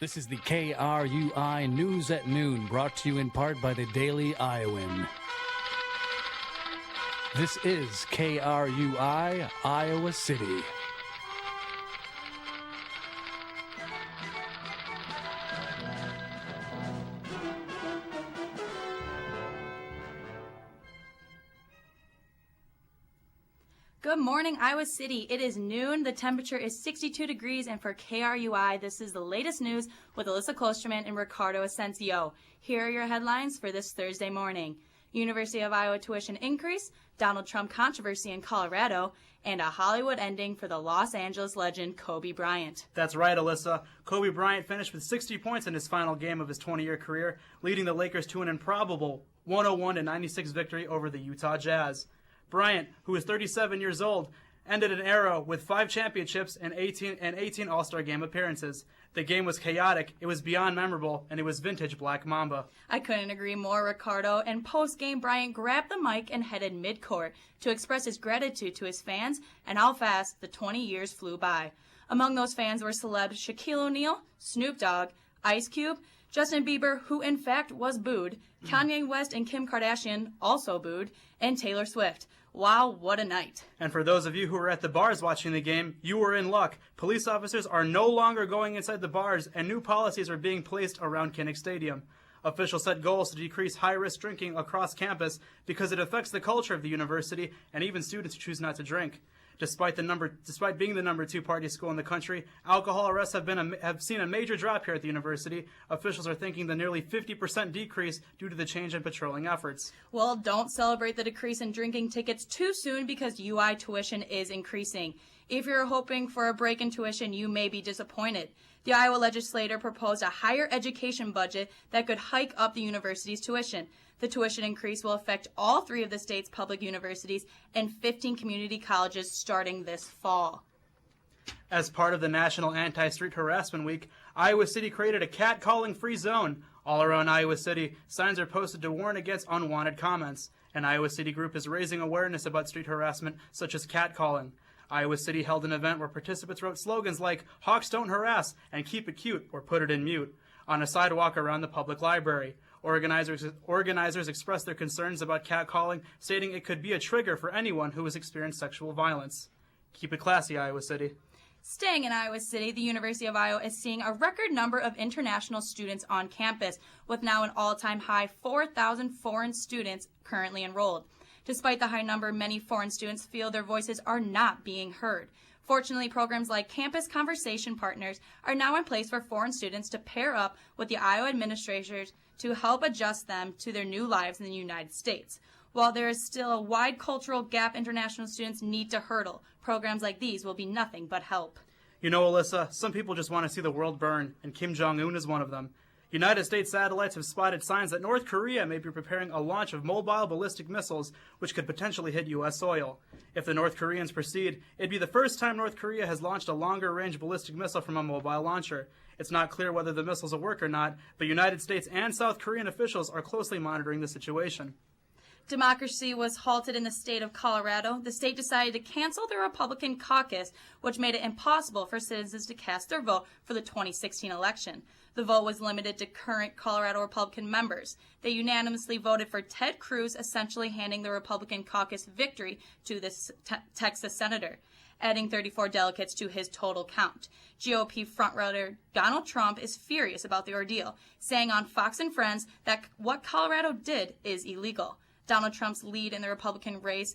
This is the KRUI News at Noon, brought to you in part by the Daily Iowan. This is KRUI, Iowa City. Good morning, Iowa City. It is noon. The temperature is 62 degrees, and for KRUI, this is the latest news with Alyssa Klostermann and Ricardo Ascencio. Here are your headlines for this Thursday morning. University of Iowa tuition increase, Donald Trump controversy in Colorado, and a Hollywood ending for the Los Angeles legend Kobe Bryant. That's right, Alyssa. Kobe Bryant finished with 60 points in his final game of his 20-year career, leading the Lakers to an improbable 101-96 victory over the Utah Jazz. Bryant, who is 37 years old, ended an era with 5 championships and 18 All-Star Game appearances. The game was chaotic, it was beyond memorable, and it was vintage Black Mamba. I couldn't agree more, Ricardo. And post-game, Bryant grabbed the mic and headed mid-court to express his gratitude to his fans and how fast the 20 years flew by. Among those fans were celebs Shaquille O'Neal, Snoop Dogg, Ice Cube, Justin Bieber, who in fact was booed, Kanye West and Kim Kardashian, also booed, and Taylor Swift. Wow, what a night. And for those of you who were at the bars watching the game, you were in luck. Police officers are no longer going inside the bars, and new policies are being placed around Kinnick Stadium. Officials set goals to decrease high-risk drinking across campus because it affects the culture of the university, and even students choose not to drink. Despite being the number 2 party school in the country, alcohol arrests have seen a major drop here at the university. Officials are thinking the nearly 50% decrease due to the change in patrolling efforts. Well, don't celebrate the decrease in drinking tickets too soon because UI tuition is increasing. If you're hoping for a break in tuition, you may be disappointed. The Iowa legislature proposed a higher education budget that could hike up the university's tuition. The tuition increase will affect all 3 of the state's public universities and 15 community colleges starting this fall. As part of the National Anti-Street Harassment Week, Iowa City created a catcalling-free zone. All around Iowa City, signs are posted to warn against unwanted comments. An Iowa City group is raising awareness about street harassment, such as catcalling. Iowa City held an event where participants wrote slogans like, "Hawks don't harass," and "Keep it cute," or "Put it in mute," on a sidewalk around the public library. Organizers expressed their concerns about catcalling, stating it could be a trigger for anyone who has experienced sexual violence. Keep it classy, Iowa City. Staying in Iowa City, the University of Iowa is seeing a record number of international students on campus, with now an all-time high 4,000 foreign students currently enrolled. Despite the high number, many foreign students feel their voices are not being heard. Fortunately, programs like Campus Conversation Partners are now in place for foreign students to pair up with the Iowa administrators to help adjust them to their new lives in the United States. While there is still a wide cultural gap international students need to hurdle, programs like these will be nothing but help. You know, Alyssa, some people just want to see the world burn, and Kim Jong-un is one of them. United States satellites have spotted signs that North Korea may be preparing a launch of mobile ballistic missiles, which could potentially hit U.S. soil. If the North Koreans proceed, it'd be the first time North Korea has launched a longer-range ballistic missile from a mobile launcher. It's not clear whether the missiles will work or not, but United States and South Korean officials are closely monitoring the situation. Democracy was halted in the state of Colorado. The state decided to cancel the Republican caucus, which made it impossible for citizens to cast their vote for the 2016 election. The vote was limited to current Colorado Republican members. They unanimously voted for Ted Cruz, essentially handing the Republican caucus victory to this Texas senator, adding 34 delegates to his total count. GOP frontrunner Donald Trump is furious about the ordeal, saying on Fox and Friends that what Colorado did is illegal. Donald Trump's lead in the Republican race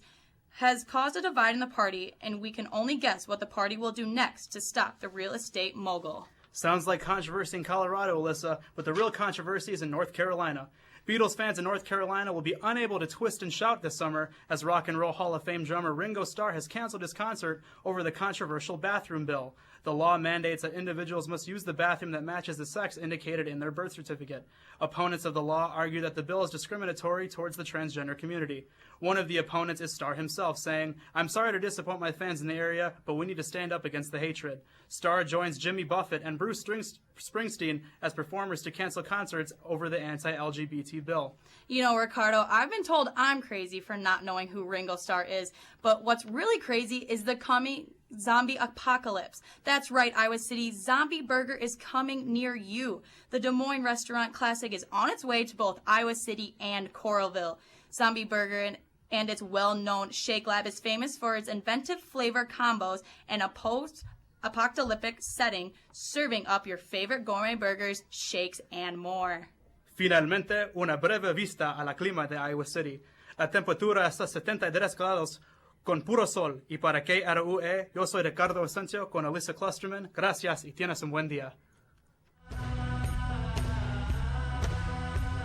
has caused a divide in the party, and we can only guess what the party will do next to stop the real estate mogul. Sounds like controversy in Colorado, Alyssa, but the real controversy is in North Carolina. Beatles fans in North Carolina will be unable to twist and shout this summer as Rock and Roll Hall of Fame drummer Ringo Starr has canceled his concert over the controversial bathroom bill. The law mandates that individuals must use the bathroom that matches the sex indicated in their birth certificate. Opponents of the law argue that the bill is discriminatory towards the transgender community. One of the opponents is Starr himself, saying, "I'm sorry to disappoint my fans in the area, but we need to stand up against the hatred." Starr joins Jimmy Buffett and Bruce Springsteen as performers to cancel concerts over the anti-LGBT bill. You know, Ricardo, I've been told I'm crazy for not knowing who Ringo Starr is, but what's really crazy is the coming zombie apocalypse. That's right, Iowa City, Zombie Burger is coming near you. The Des Moines restaurant classic is on its way to both Iowa City and Coralville. Zombie Burger and its well-known Shake Lab is famous for its inventive flavor combos and a post-apocalyptic setting, serving up your favorite gourmet burgers, shakes, and more. Finalmente, una breve vista a la clima de Iowa City. La temperatura está 73 grados con puro sol. Y para KRUI, yo soy Ricardo Ascencio con Alyssa Klostermann. Gracias y tienes un buen día.